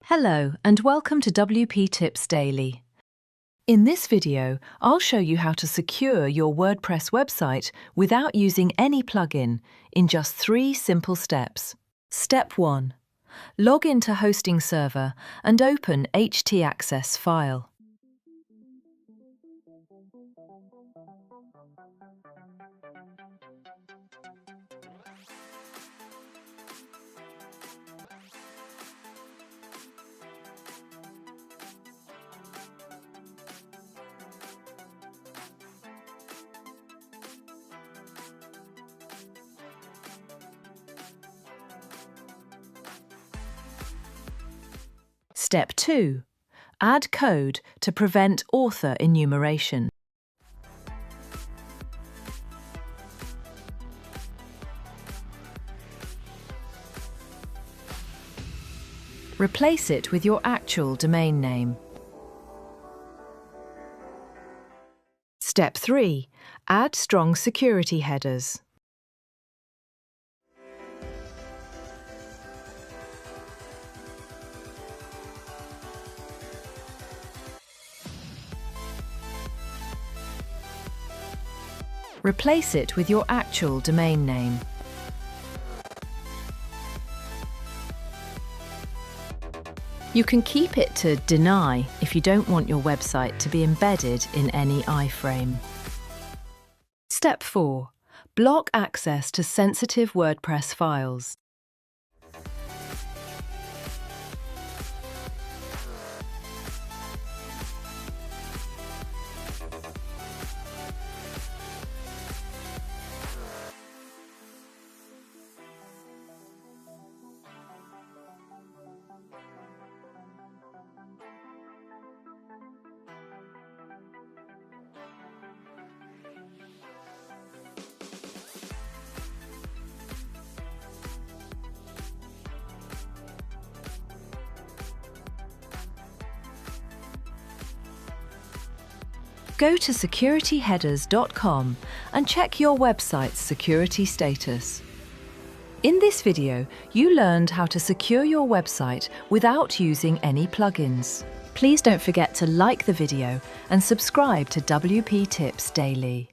Hello and welcome to WP Tips Daily. In this video, I'll show you how to secure your WordPress website without using any plugin in just 3 simple steps. Step 1. Log into Hosting Server and open HTACCESS file. Step 2. Add code to prevent author enumeration. Replace it with your actual domain name. Step 3. Add strong security headers. Replace it with your actual domain name. You can keep it to deny if you don't want your website to be embedded in any iframe. Step 4. Block access to sensitive WordPress files. Go to securityheaders.com and check your website's security status. In this video, you learned how to secure your website without using any plugins. Please don't forget to like the video and subscribe to WP Tips Daily.